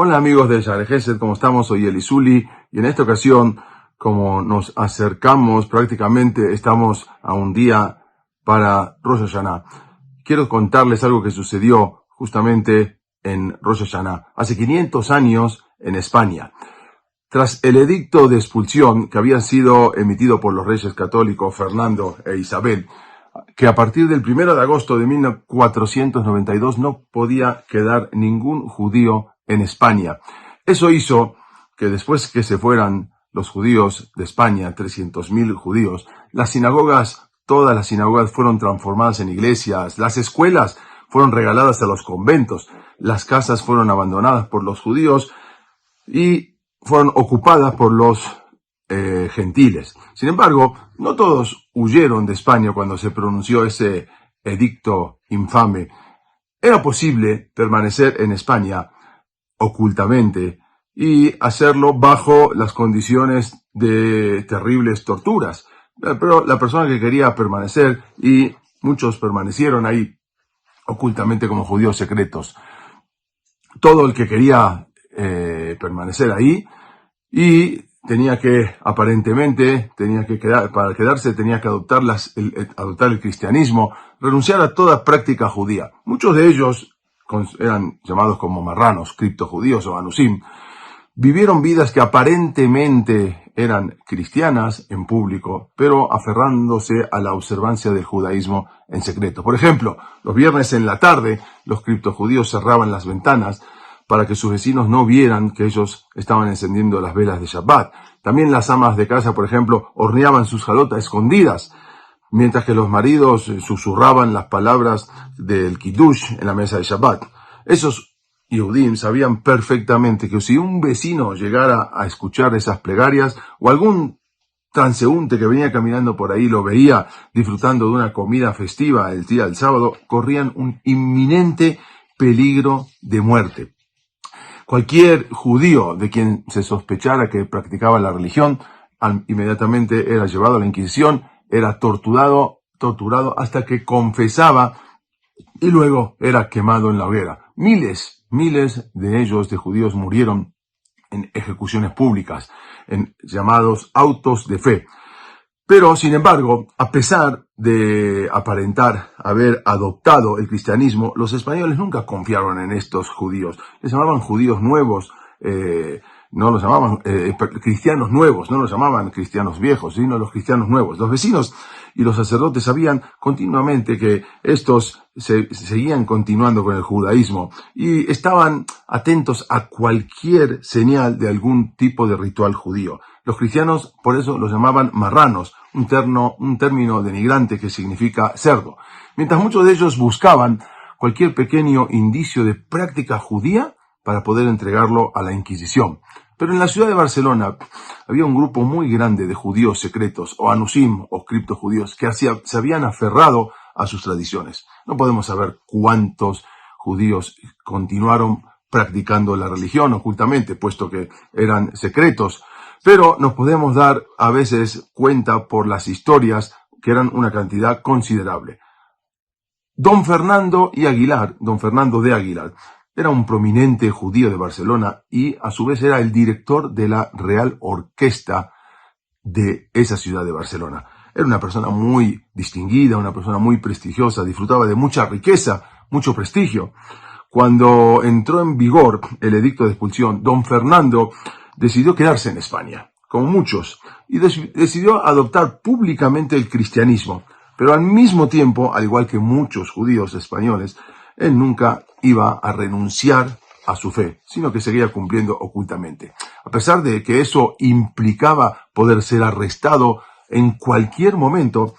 Hola amigos de Share Gesed, ¿cómo estamos? Soy Elizuli y en esta ocasión, como nos acercamos prácticamente, estamos a un día para Rosh Hashanah. Quiero contarles algo que sucedió justamente en Rosh Hashanah, hace 500 años en España. Tras el edicto de expulsión que había sido emitido por los reyes católicos Fernando e Isabel, que a partir del 1 de agosto de 1492 no podía quedar ningún judío en España. Eso hizo que después que se fueran los judíos de España, 300.000 judíos, todas las sinagogas fueron transformadas en iglesias, las escuelas fueron regaladas a los conventos, las casas fueron abandonadas por los judíos y fueron ocupadas por los gentiles. Sin embargo, no todos huyeron de España cuando se pronunció ese edicto infame. Era posible permanecer en España ocultamente y hacerlo bajo las condiciones de terribles torturas. Pero la persona que quería permanecer, y muchos permanecieron ahí ocultamente como judíos secretos, todo el que quería permanecer ahí y para quedarse tenía que adoptar el cristianismo, renunciar a toda práctica judía. Muchos de ellos eran llamados como marranos, criptojudíos o anusim, vivieron vidas que aparentemente eran cristianas en público, pero aferrándose a la observancia del judaísmo en secreto. Por ejemplo, los viernes en la tarde, los criptojudíos cerraban las ventanas para que sus vecinos no vieran que ellos estaban encendiendo las velas de Shabbat. También las amas de casa, por ejemplo, horneaban sus jalotas escondidas, mientras que los maridos susurraban las palabras del Kiddush en la mesa de Shabbat. Esos Yehudim sabían perfectamente que si un vecino llegara a escuchar esas plegarias, o algún transeúnte que venía caminando por ahí lo veía disfrutando de una comida festiva el día del sábado, corrían un inminente peligro de muerte. Cualquier judío de quien se sospechara que practicaba la religión, inmediatamente era llevado a la Inquisición, era torturado hasta que confesaba y luego era quemado en la hoguera. Miles de ellos, de judíos, murieron en ejecuciones públicas, en llamados autos de fe. Pero, sin embargo, a pesar de aparentar haber adoptado el cristianismo, los españoles nunca confiaron en estos judíos. Les llamaban judíos nuevos, no los llamaban cristianos nuevos, no los llamaban cristianos viejos, sino los cristianos nuevos. Los vecinos y los sacerdotes sabían continuamente que estos seguían continuando con el judaísmo y estaban atentos a cualquier señal de algún tipo de ritual judío. Los cristianos por eso los llamaban marranos, un término denigrante que significa cerdo. Mientras muchos de ellos buscaban cualquier pequeño indicio de práctica judía para poder entregarlo a la Inquisición. Pero en la ciudad de Barcelona había un grupo muy grande de judíos secretos, o anusim, o criptojudíos, que se habían aferrado a sus tradiciones. No podemos saber cuántos judíos continuaron practicando la religión ocultamente, puesto que eran secretos, pero nos podemos dar a veces cuenta por las historias que eran una cantidad considerable. Don Fernando de Aguilar, era un prominente judío de Barcelona y a su vez era el director de la Real Orquesta de esa ciudad de Barcelona. Era una persona muy distinguida, una persona muy prestigiosa, disfrutaba de mucha riqueza, mucho prestigio. Cuando entró en vigor el edicto de expulsión, don Fernando decidió quedarse en España, como muchos, y decidió adoptar públicamente el cristianismo. Pero al mismo tiempo, al igual que muchos judíos españoles, él nunca iba a renunciar a su fe, sino que seguía cumpliendo ocultamente. A pesar de que eso implicaba poder ser arrestado en cualquier momento,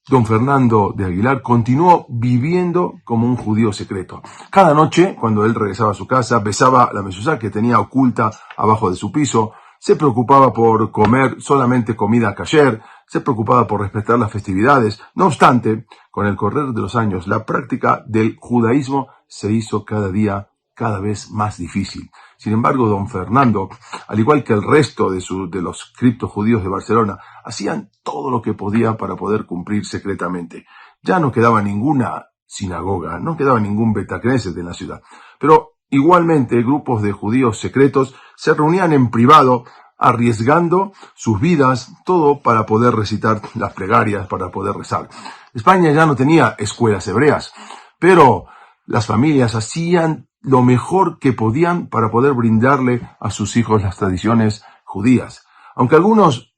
don Fernando de Aguilar continuó viviendo como un judío secreto. Cada noche, cuando él regresaba a su casa, besaba la mezuzá que tenía oculta abajo de su piso, se preocupaba por comer solamente comida kasher, se preocupaba por respetar las festividades. No obstante, con el correr de los años, la práctica del judaísmo se hizo cada vez más difícil. Sin embargo, don Fernando, al igual que el resto de los criptojudíos de Barcelona, hacían todo lo que podía para poder cumplir secretamente. Ya no quedaba ninguna sinagoga, no quedaba ningún Betacneset en la ciudad. Pero Igualmente, grupos de judíos secretos se reunían en privado, arriesgando sus vidas, todo para poder recitar las plegarias, para poder rezar. España ya no tenía escuelas hebreas, pero las familias hacían lo mejor que podían para poder brindarle a sus hijos las tradiciones judías. Aunque algunos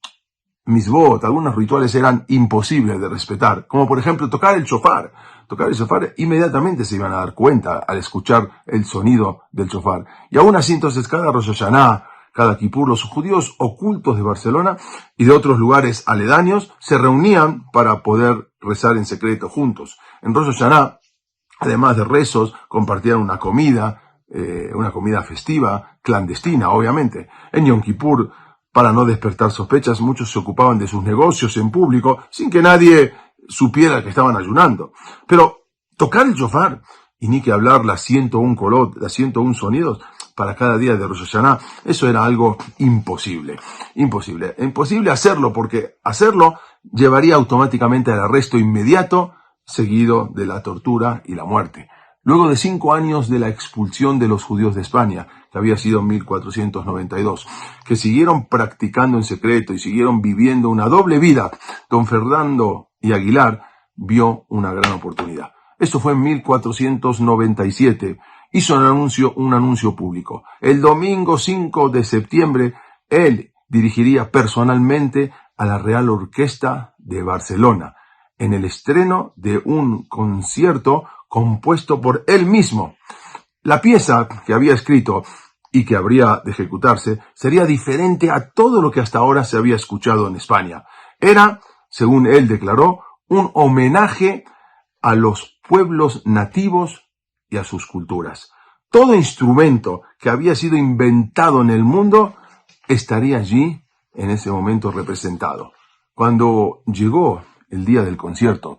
misbot, algunos rituales eran imposibles de respetar, como por ejemplo tocar el shofar. Tocar el shofar, inmediatamente se iban a dar cuenta al escuchar el sonido del shofar. Y aún así, entonces, cada Rosh Hashanah, cada Kippur, los judíos ocultos de Barcelona y de otros lugares aledaños se reunían para poder rezar en secreto juntos. En Rosh Hashanah, además de rezos, compartían una comida festiva, clandestina, obviamente. En Yom Kippur, para no despertar sospechas, muchos se ocupaban de sus negocios en público, sin que nadie supiera que estaban ayunando. Pero tocar el shofar, y ni que hablar las 101 kolot, las 101 sonidos, para cada día de Rosh Hashanah, eso era algo imposible. Imposible hacerlo, porque hacerlo llevaría automáticamente al arresto inmediato, seguido de la tortura y la muerte. Luego de 5 años de la expulsión de los judíos de España, que había sido en 1492, que siguieron practicando en secreto y siguieron viviendo una doble vida, don Fernando y Aguilar vio una gran oportunidad. Esto fue en 1497. Hizo un anuncio público. El domingo 5 de septiembre, él dirigiría personalmente a la Real Orquesta de Barcelona, en el estreno de un concierto compuesto por él mismo. La pieza que había escrito y que habría de ejecutarse sería diferente a todo lo que hasta ahora se había escuchado en España. Era, según él declaró, un homenaje a los pueblos nativos y a sus culturas. Todo instrumento que había sido inventado en el mundo estaría allí en ese momento representado. Cuando llegó el día del concierto,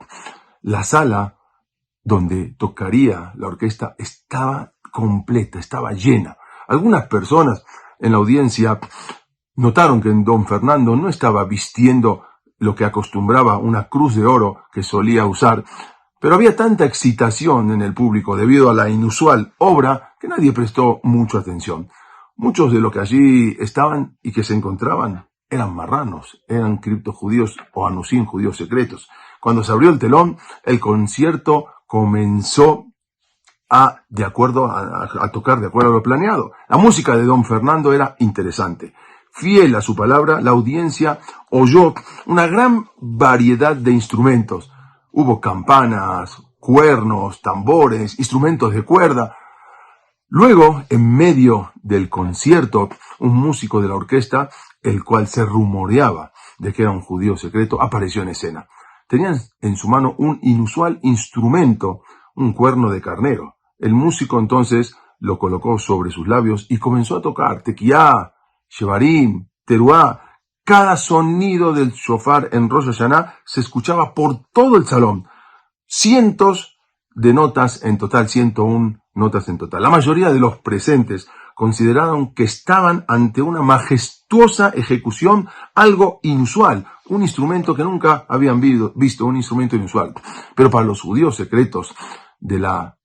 la sala donde tocaría la orquesta estaba completa, estaba llena. Algunas personas en la audiencia notaron que don Fernando no estaba vistiendo lo que acostumbraba, una cruz de oro que solía usar, pero había tanta excitación en el público debido a la inusual obra que nadie prestó mucha atención. Muchos de los que allí estaban y que se encontraban eran marranos, eran criptojudíos o anusim judíos secretos. Cuando se abrió el telón, el concierto comenzó a tocar de acuerdo a lo planeado. La música de don Fernando era interesante. Fiel a su palabra, la audiencia oyó una gran variedad de instrumentos. Hubo campanas, cuernos, tambores, instrumentos de cuerda. Luego, en medio del concierto, un músico de la orquesta, el cual se rumoreaba de que era un judío secreto, apareció en escena. Tenían en su mano un inusual instrumento, un cuerno de carnero. El músico entonces lo colocó sobre sus labios y comenzó a tocar tequiyá, shevarim, teruá. Cada sonido del shofar en Rosh Hashanah se escuchaba por todo el salón. Cientos de notas en total, 101 notas en total. La mayoría de los presentes consideraron que estaban ante una majestuosa ejecución, algo inusual, un instrumento que nunca habían visto, un instrumento inusual. Pero para los judíos secretos de la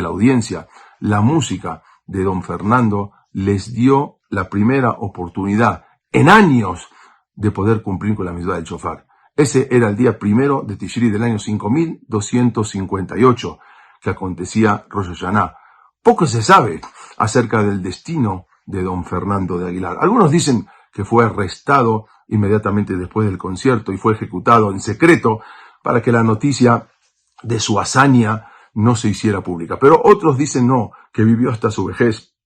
audiencia, la música de don Fernando les dio la primera oportunidad en años de poder cumplir con la mitzvá del shofar. Ese era el día 1 de Tishri del año 5258, que acontecía Rosh Hashanah. Poco se sabe acerca del destino de don Fernando de Aguilar. Algunos dicen que fue arrestado inmediatamente después del concierto y fue ejecutado en secreto para que la noticia de su hazaña no se hiciera pública. Pero otros dicen no, que vivió hasta su vejez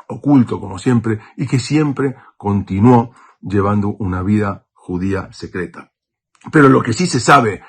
oculto como siempre y que siempre continuó llevando una vida judía secreta. Pero lo que sí se sabe,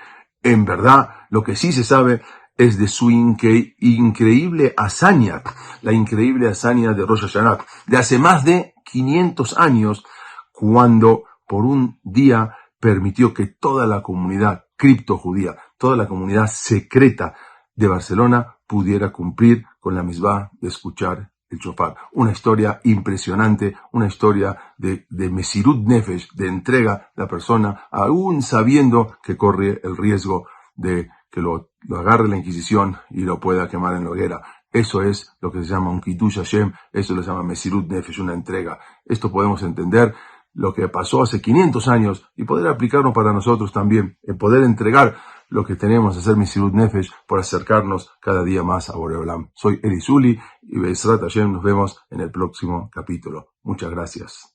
en verdad, lo que sí se sabe es de su increíble hazaña, la increíble hazaña de Rosh Hashanah, de hace más de 500 años, cuando por un día permitió que toda la comunidad criptojudía, toda la comunidad secreta de Barcelona pudiera cumplir con la mitzvá de escuchar el shofar. Una historia impresionante, una historia de Mesirut Nefesh, de entrega a la persona, aún sabiendo que corre el riesgo de que lo agarre la Inquisición y lo pueda quemar en la hoguera. Eso es lo que se llama un Kiddush Hashem, eso lo se llama Mesirut Nefesh, una entrega. Esto podemos entender lo que pasó hace 500 años y poder aplicarlo para nosotros también, en poder entregar lo que tenemos, hacer Mesirut Nefesh, por acercarnos cada día más a Boreolam. Soy Eli Zuli y Be'ezrat Hashem nos vemos en el próximo capítulo. Muchas gracias.